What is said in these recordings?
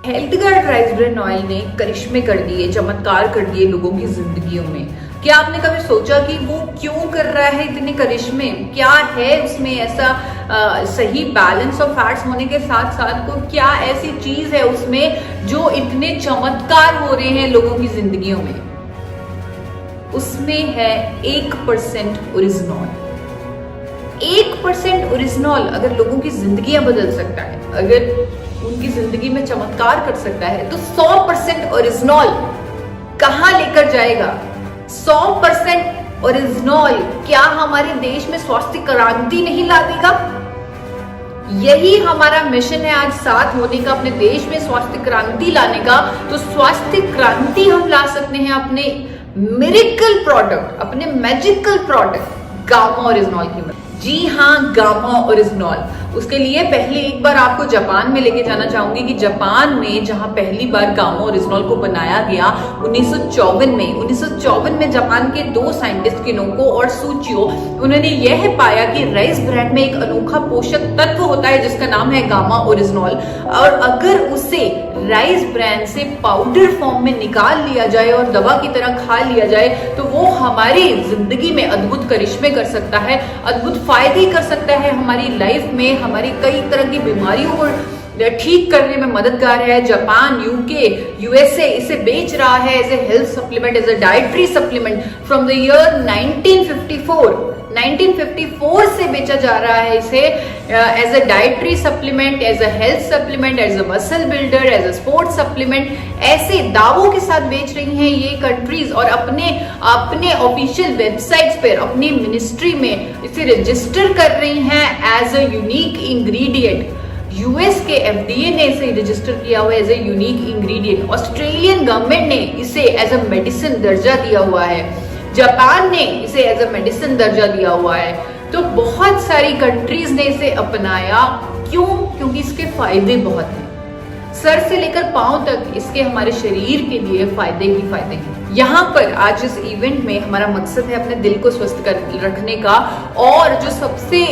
Health guard rice bran oil ने करिश्मे कर दिए, चमत्कार कर दिए लोगों की जिंदगियों में। क्या आपने कभी सोचा कि वो क्यों कर रहा है इतने करिश्मे? क्या है उसमें ऐसा सही बैलेंस ऑफ फैट्स होने के साथ साथ को क्या ऐसी चीज है उसमें जो इतने चमत्कार हो रहे हैं लोगों की जिंदगियों में? उसमें है 1% ओरिजिनॉल। 1% ओरिजिनॉल अगर लोगों की जिंदगियां बदल सकता है, अगर उनकी जिंदगी में चमत्कार कर सकता है, तो 100% ओरिजिनॉल कहां लेकर जाएगा? 100% ओरिजिनॉल क्या हमारे देश में स्वास्थ्य क्रांति नहीं ला देगा? यही हमारा मिशन है आज साथ होने का, अपने देश में स्वास्थ्य क्रांति लाने का। तो स्वास्थ्य क्रांति हम ला सकते हैं अपने मिरेकल प्रोडक्ट, अपने मैजिकल प्रोडक्ट गामा ओरिजिनॉल की मदद। जी हाँ, गामा ओरिजिनॉल। उसके लिए पहले एक बार आपको जापान में लेके जाना चाहूंगी कि जापान में जहां पहली बार गामा ओरिजिनॉल को बनाया गया 1954 में जापान के 2 साइंटिस्ट किनोको और सूचियो, उन्होंने यह पाया कि राइस ब्रान में एक अनोखा पोषक तत्व होता है जिसका नाम है गामा ओरिजिनॉल, और अगर उसे राइस ब्रान से पाउडर फॉर्म में निकाल लिया जाए और दवा की तरह खा लिया जाए तो वो हमारी जिंदगी में अद्भुत करिश्मे कर सकता है, अद्भुत फायदे कर सकता है हमारी लाइफ में, हमारी कई तरह की बीमारियों को ठीक करने में मददगार है। जापान, यूके, यूएसए इसे बेच रहा है as a health supplement, as a dietary supplement from the year 1954 से बेचा जा रहा है इसे as a dietary supplement, as a health supplement, as a muscle builder, as a sports supplement, ऐसे दावों के साथ बेच रही हैं ये कंट्रीज, और अपने ऑफिशियल वेबसाइट्स पर, अपनी मिनिस्ट्री में इसे रजिस्टर कर रही हैं as a unique ingredient. US के एफडीए ने इसे रजिस्टर किया हुआ है as a unique ingredient. Australian government ने इसे एज अ मेडिसिन दर्जा दिया हुआ है। जापान ने इसे एज अ मेडिसिन दर्जा दिया हुआ है। तो बहुत सारी कंट्रीज ने इसे अपनाया। क्यों? क्योंकि इसके फायदे बहुत हैं। सर से लेकर पांव तक इसके हमारे शरीर के लिए फायदे ही फायदे हैं। यहाँ पर आज इस इवेंट में हमारा मकसद है अपने दिल को स्वस्थ रखने का, और जो सबसे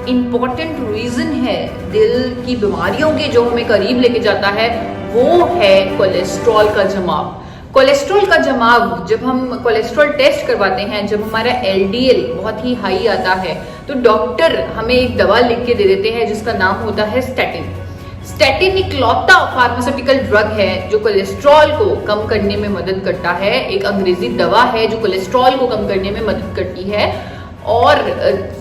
इंपॉर्टेंट रीजन है दिल की बीमारियों के जो हमें करीब लेके जाता है वो है कोलेस्ट्रॉल का जमाव। कोलेस्ट्रॉल का जमाव, जब हम कोलेस्ट्रॉल टेस्ट करवाते हैं, जब हमारा एलडीएल बहुत ही हाई आता है तो डॉक्टर हमें एक दवा लिख के दे देते हैं जिसका नाम होता है स्टैटिन। स्टैटिन इकलौता फार्मास्यूटिकल ड्रग है जो कोलेस्ट्रॉल को कम करने में मदद करता है। एक अंग्रेजी दवा है जो कोलेस्ट्रॉल को कम करने में मदद करती है, और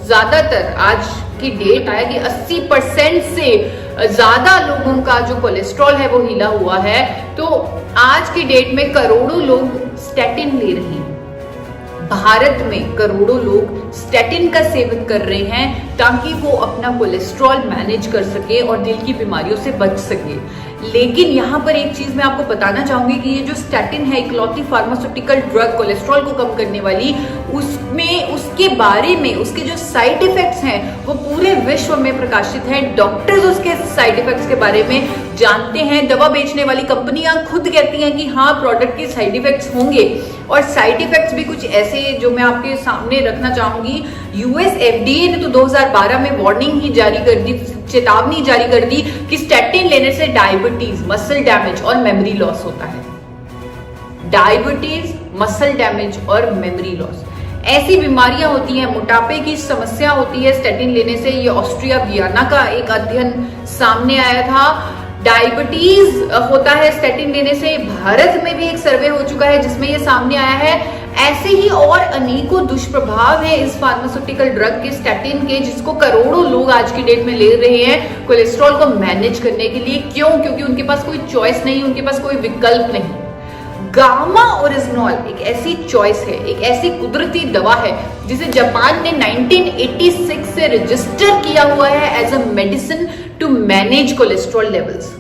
ज्यादातर आज की डेट आया कि 80% से ज्यादा लोगों का जो कोलेस्ट्रॉल है वो हिला हुआ है। तो आज की डेट में करोड़ों लोग स्टैटिन ले रहे हैं। भारत में करोड़ों लोग स्टैटिन का सेवन कर रहे हैं ताकि वो अपना कोलेस्ट्रॉल मैनेज कर सके और दिल की बीमारियों से बच सके। लेकिन यहाँ पर एक चीज मैं आपको बताना चाहूंगी कि ये जो स्टैटिन है, इकलौती फार्मास्यूटिकल ड्रग कोलेस्ट्रॉल को कम करने वाली, उसमें उसके बारे में उसके जो साइड इफेक्ट्स हैं वो पूरे विश्व में प्रकाशित हैं। डॉक्टर्स उसके साइड इफेक्ट्स के बारे में जानते हैं। दवा बेचने वाली कंपनियां खुद कहती हैं कि हाँ, प्रोडक्ट के साइड इफेक्ट्स होंगे, और साइड इफेक्ट्स भी कुछ ऐसे जो मैं आपके सामने रखना चाहूंगी। यूएस एफडीए ने तो 2012 में वार्निंग ही जारी कर दी, चेतावनी जारी कर दी कि स्टैटिन लेने से डायबिटीज, मसल डैमेज और मेमोरी लॉस होता है। डायबिटीज, मसल डैमेज और मेमोरी लॉस ऐसी बीमारियां होती हैं, मोटापे की समस्या होती है स्टैटिन लेने से। ये ऑस्ट्रिया वियना का एक अध्ययन सामने आया था। डायबिटीज होता है स्टैटिन लेने से। भारत में भी एक सर्वे हो चुका है जिसमें ये सामने आया है। ऐसे ही और अनेकों दुष्प्रभाव है इस फार्मास्यूटिकल ड्रग के, स्टैटिन के, जिसको करोड़ों लोग आज की डेट में ले रहे हैं कोलेस्ट्रॉल को मैनेज करने के लिए। क्यों? क्योंकि उनके पास कोई चॉइस नहीं, उनके पास कोई विकल्प नहीं। गामा ओरिजिनॉल एक ऐसी चॉइस है, एक ऐसी कुदरती दवा है जिसे जापान ने 1986 से रजिस्टर किया हुआ है as a medicine to manage cholesterol levels.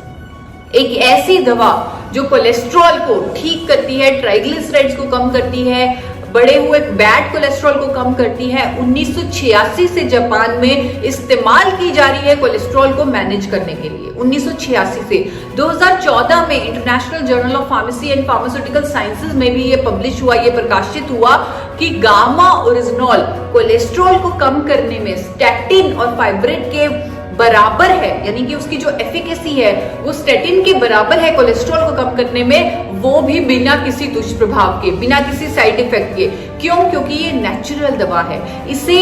एक ऐसी दवा जो कोलेस्ट्रॉल को ठीक करती है, ट्राइग्लिसराइड्स को कम करती है, बढ़े हुए बैड कोलेस्ट्रॉल को कम करती है। 1986 से जापान में इस्तेमाल की जा रही है कोलेस्ट्रॉल को मैनेज करने के लिए। 1986 से 2014 में international journal of pharmacy and pharmaceutical sciences में भी ये पब्लिश हुआ, ये प्रकाशित हुआ कि गामा ओरिजिनॉल कोलेस्ट्रॉल को कम करने में स्टैटिन और फाइब्रेट के बराबर है, यानी कि उसकी जो एफिकेसी है वो स्टैटिन के बराबर है कोलेस्ट्रॉल को कम करने में, वो भी बिना किसी दुष्प्रभाव के, बिना किसी साइड इफेक्ट के। क्यों? क्योंकि ये नेचुरल दवा है। इसे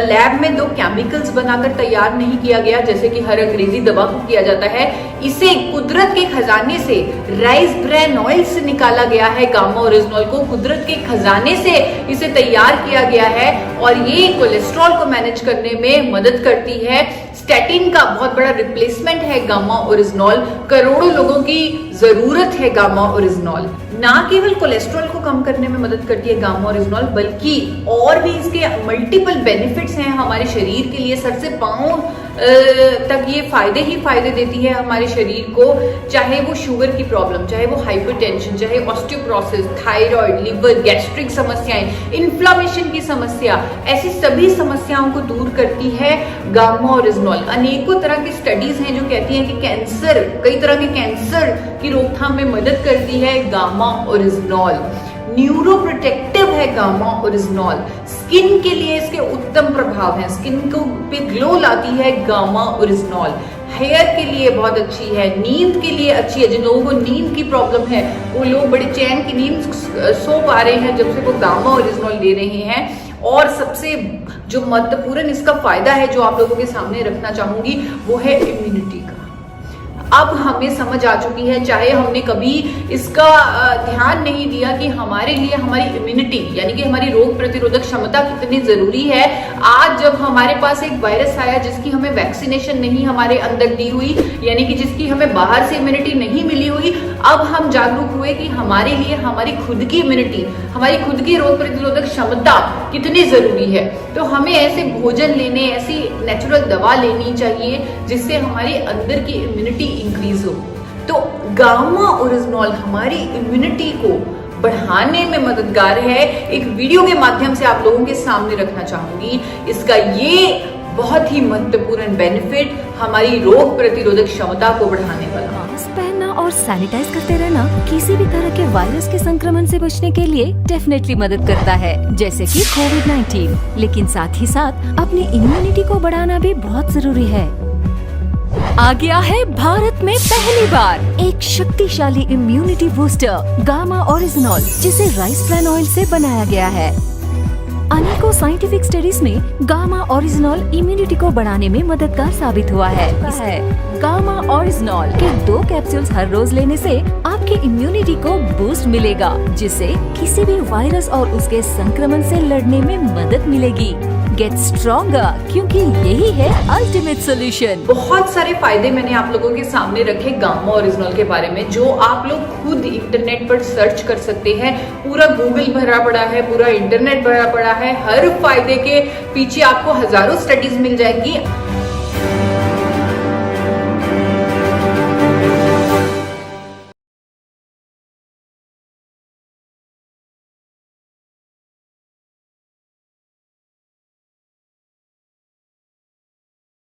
लैब में 2 केमिकल्स बनाकर तैयार नहीं किया गया जैसे कि हर अंग्रेजी दवा को किया जाता है। इसे कुदरत के खजाने से, राइस ब्रान ऑयल से निकाला गया है। गामा ओरिजिनॉल को कुदरत के खजाने से इसे तैयार किया गया है और ये कोलेस्ट्रॉल को मैनेज करने में मदद करती है। स्टैटिन का बहुत बड़ा रिप्लेसमेंट है गामा ओरिजिनॉल। करोड़ों लोगों की जरूरत है गामा ओरिजिनॉल। ना केवल कोलेस्ट्रॉल को कम करने में मदद करती है गामा ओरिजिनॉल, बल्कि और भी इसके मल्टीपल बेनिफिट्स हैं हमारे शरीर के लिए। सर से पांव तक ये फायदे ही फायदे देती है हमारे शरीर को, चाहे वो शुगर की प्रॉब्लम, चाहे वो हाइपरटेंशन, चाहे ऑस्टियोपोरोसिस, थायराइड, लिवर, गैस्ट्रिक समस्याएं, इन्फ्लामेशन की समस्या, ऐसी सभी समस्याओं को दूर करती है गामा ओरिजिनॉल। अनेकों तरह की स्टडीज हैं जो कहती हैं कि कैंसर, कई तरह के कैंसर की रोकथाम में मदद करती है गामा ओरिजिनॉल। न्यूरो प्रोटेक्टिव है गामा ओरिजिनॉल। स्किन के लिए इसके उत्तम प्रभाव हैं, स्किन को पे ग्लो लाती है गामा ओरिजिनॉल। हेयर के लिए बहुत अच्छी है, नींद के लिए अच्छी है। जिन लोगों को नींद की प्रॉब्लम है वो लोग बड़ी चैन की नींद सो पा रहे हैं जब से वो गामा ओरिजिनॉल ले रहे हैं। और सबसे जो महत्वपूर्ण इसका फायदा है जो आप लोगों के सामने रखना चाहूंगी वो है इम्यूनिटी का। अब हमें समझ आ चुकी है, चाहे हमने कभी इसका ध्यान नहीं दिया कि हमारे लिए हमारी इम्यूनिटी यानी कि हमारी रोग प्रतिरोधक क्षमता कितनी जरूरी है। आज जब हमारे पास एक वायरस आया जिसकी हमें वैक्सीनेशन नहीं हमारे अंदर दी हुई, यानी कि जिसकी हमें बाहर से इम्यूनिटी नहीं मिली हुई, अब हम जागरूक हुए कि हमारे लिए हमारी खुद की इम्यूनिटी, हमारी खुद की रोग प्रतिरोधक क्षमता कितनी जरूरी है। तो हमें ऐसे भोजन लेने, ऐसी नेचुरल दवा लेनी चाहिए जिससे हमारे अंदर की इम्यूनिटी इंक्रीज हो। तो गामा ओरिजिनॉल हमारी इम्यूनिटी को बढ़ाने में मददगार है। एक वीडियो के माध्यम से आप लोगों के सामने रखना चाहूंगी इसका ये बहुत ही महत्वपूर्ण बेनिफिट, हमारी रोग प्रतिरोधक क्षमता को बढ़ाने वाला। मास्क पहनना और सैनिटाइज करते रहना किसी भी तरह के वायरस के संक्रमण से बचने के लिए डेफिनेटली मदद करता है, जैसे कि कोविड-19। लेकिन साथ ही साथ अपनी इम्यूनिटी को बढ़ाना भी बहुत जरूरी है। आ गया है भारत में पहली बार एक शक्तिशाली इम्यूनिटी बूस्टर गामा ओरिजिनॉल, जिसे राइस ब्रान ऑयल से बनाया गया है। अनेकों साइंटिफिक स्टडीज में गामा ओरिजिनॉल इम्यूनिटी को बढ़ाने में मददगार साबित हुआ है। गामा ओरिजिनॉल के 2 कैप्सूल्स हर रोज लेने से आपकी इम्यूनिटी को बूस्ट मिलेगा, जिससे किसी भी वायरस और उसके संक्रमण से लड़ने में मदद मिलेगी। गेट स्ट्रॉन्गर, क्योंकि यही है अल्टीमेट सॉल्यूशन। बहुत सारे फायदे मैंने आप लोगों के सामने रखे गामा ओरिजिनॉल के बारे में, जो आप लोग खुद इंटरनेट पर सर्च कर सकते हैं। पूरा गूगल भरा पड़ा है, पूरा इंटरनेट भरा पड़ा है। हर फायदे के पीछे आपको हजारों स्टडीज मिल जाएंगी।